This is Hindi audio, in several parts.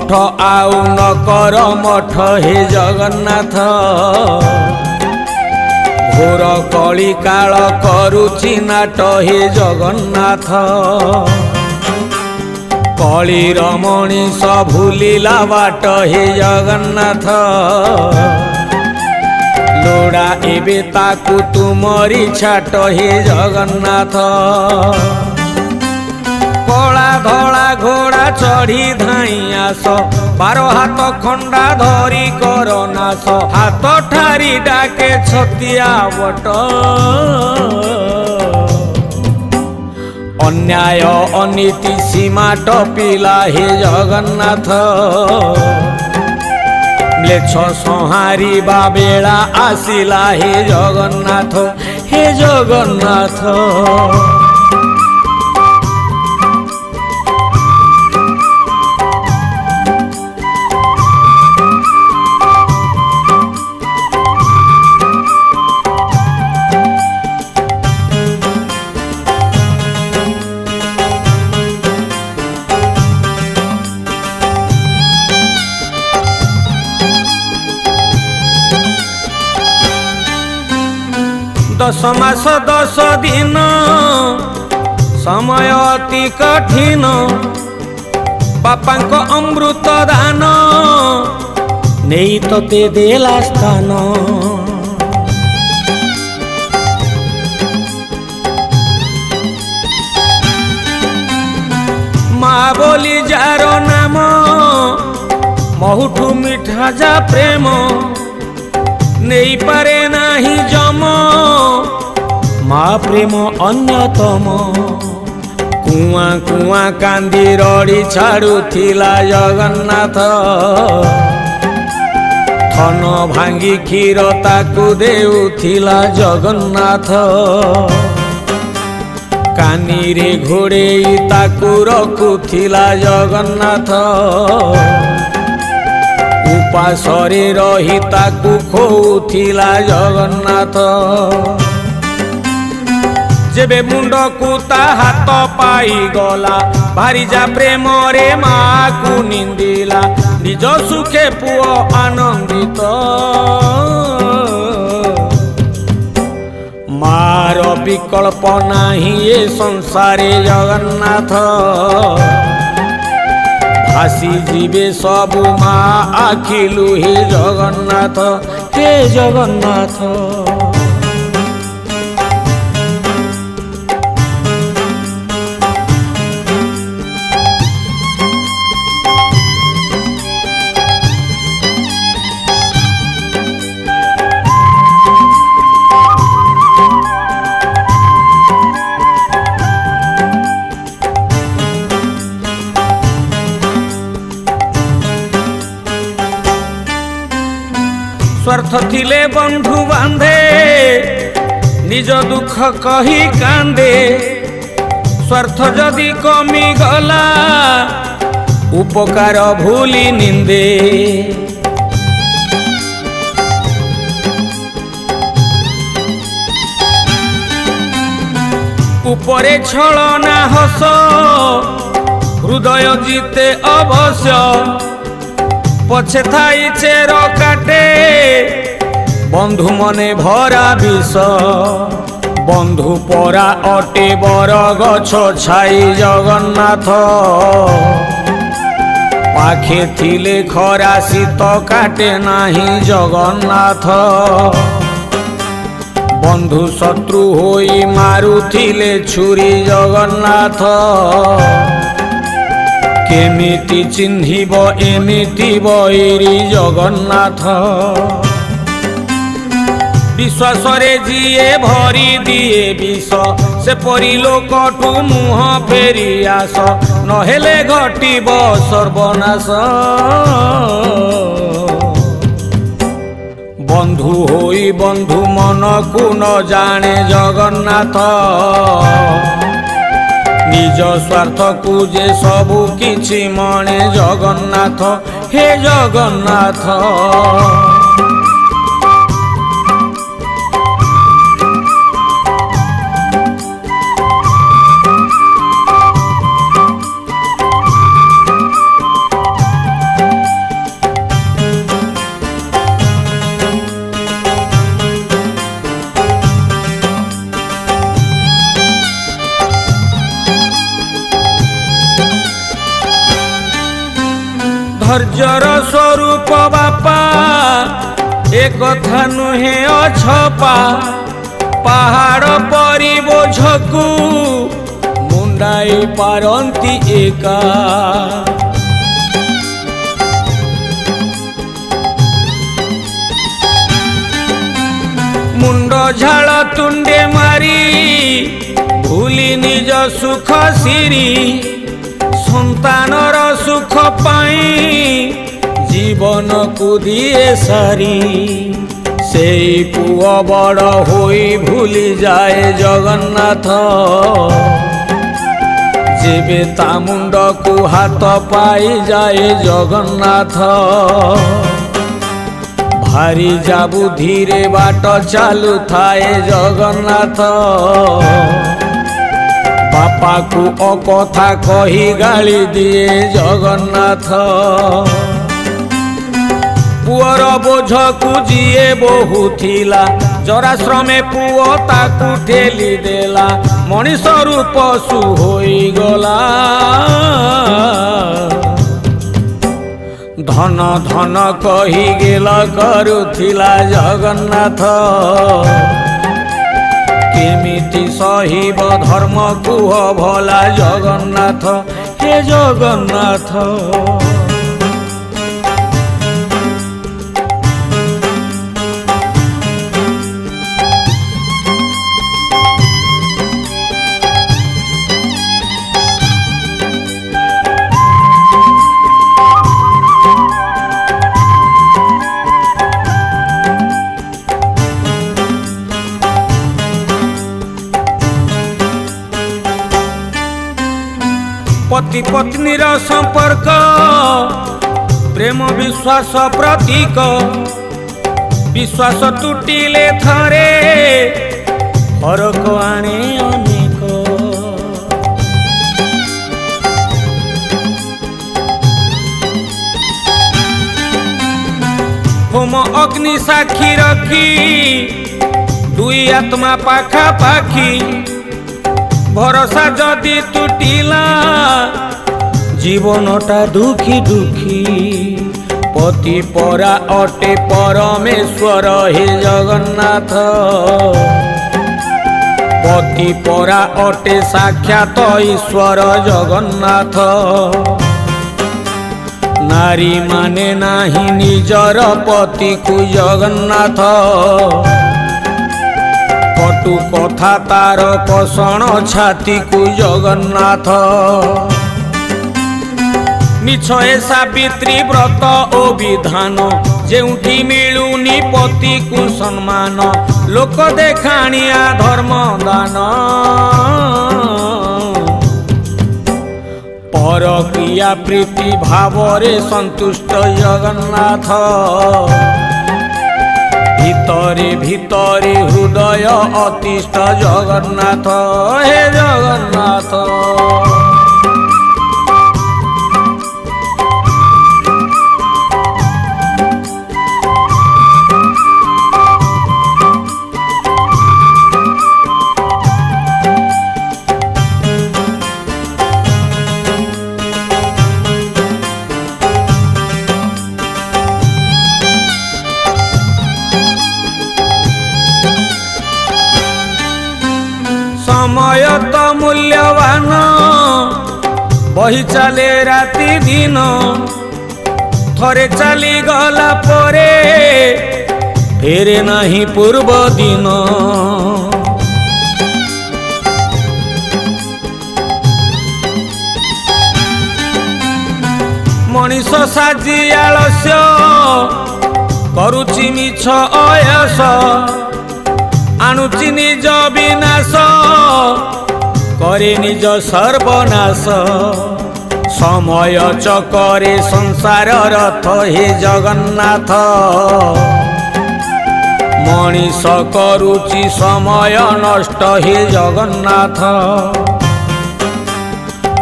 उठ आउ न कर मठ हे जगन्नाथ घोर कली काल करुछि नाट हे जगन्नाथ कलीर मनीष भूलिला बाट हे जगन्नाथ लोड़ा एबे ताकू तुमरी छाट हे जगन्नाथ कला धला घोड़ा चढ़ी धाई आस 12 हाथ खंडा धरी कर नाश हाथ ठारी डाके छतिया बट अन्याय अनीति सीमा टपिला हे जगन्नाथ म्लेच्छ संहारी बा बेला आसिला हे जगन्नाथ हे जगन्नाथ दस मास 10 दिन समय अति कठिन बापांक अमृत दान नहीं तोते देला स्थान माँ बोली जार नाम बहुठू मिठा जा प्रेम नहीं पारे नाही जम माँ प्रेम अन्यतम कुआ कुआ कांदी रड़ी छाड़ुथिला जगन्नाथ थन भांगी क्षीर ताकू देउथिला जगन्नाथ कानी रे घोड़ेई ताकू रखुथिला जगन्नाथ उपासरे रही ताकू खोउथिला जगन्नाथ जेबे मुंड को ता हाथ पाई गला भारी जा प्रेम रे माँ को निंदिला निज सुखे पुओ आनंदित मार विकल्प नाही ए संसारे जगन्नाथ भासी जीवे सबु माँ आखिलु हे जगन्नाथ हे जगन्नाथ स्वार्थ थिले बंधु बांधे निज दुख कही कांदे स्वार्थ जदि कमी गला उपकार भूली निंदे उपरे छलना हस हृदय जीते अवश्य पछे थाई चेर काटे बंधु मने भरा विष बंधु परा अटे बर गछ छाई जगन्नाथ पाखे थिले खरा शीत काटे नाही जगन्नाथ बंधु शत्रु होई मारुथिले छुरी जगन्नाथ केमिति चिन्हिब एमिति बैरी जगन्नाथ विश्वास रे जिए भरी दिए विष से परी लोकठू मुह फेरी आस नहेले घटिब सर्वनाश बंधु होई बंधु मन को न जाने जगन्नाथ निज स्वार्थ को जे सबु किछि मणे जगन्नाथ हे जगन्नाथ धैर्यर स्वरूप बापा एक कथा नुहे अछपा पहाड़ परी बोझकू मुंडाई पारंती एका मुंड झाल तुंडे मारी भूली निज सुख सिरी संतानर सुख पाई जीवन को दिए सारी से पुआ बड़ होई भूली जाए जगन्नाथ जेबे ता मुंड को हाथ पाई जाए जगन्नाथ भारी जाबु धीरे बाट चालू थाए जगन्नाथ बापा को अकथा कही गाली दिए जगन्नाथ पुअर बोझ को जीए बहु थिला जराश्रमे पुओ ताकू ठेली देला मनीष रूप पशु होई गला धन धन कही गेला करुथिला जगन्नाथ केमिति सहिब धर्म कुह भला जगन्नाथ हे जगन्नाथ पति पत्नीर संपर्क प्रेम विश्वास प्रतीक विश्वास टूटिले थरे फरक आने अनेक होम अग्नि साक्षी रखी दुई आत्मा पाखा पाखी भरोसा जदि टूटिला जीवनटा दुखी दुखी पति परा अटे परमेश्वर हे जगन्नाथ पति परा अटे साक्षात ईश्वर जगन्नाथ नारी माने नाही निजर पति को जगन्नाथ कटु कथा तार कषण छाती को जगन्नाथ मिछ ए सावित्री व्रत ओ विधान जेउठी मिलुनी पति को सम्मान लोक देखाणिया धर्म दान परक्रिया प्रीति भावरे संतुष्ट जगन्नाथ भितरे भितरे हृदय अतिष्ठ जगन्नाथ हे जगन्नाथ समय तो मूल्यवान बही चले राति दिन थरे चली गला परे फेरे नहीं पूर्व दिन मनीष साजी आलस्य करुची मिछ अयस आणुची निज विनाश करे निज सर्वनाश समय चकरे संसार रथ हे जगन्नाथ मनीष करुची समय नष्ट हे जगन्नाथ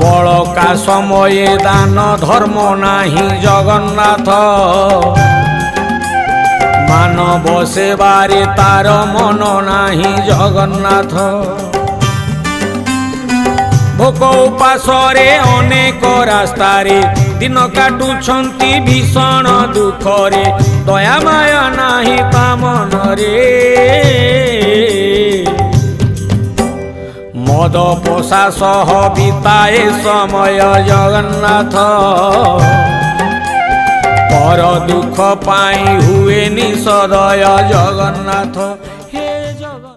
बड़का समय दान धर्म नाही जगन्नाथ मानव सेवारे तार मन नाही जगन्नाथ भोक उपासरे अनेक रास्तारे दिन काटुछंती भीषण दुखरे दया माया नाही ता मनरे मद पोषा सह बिताए समय जगन्नाथ पर दुख पाई हुए नि सदय जगन्नाथ।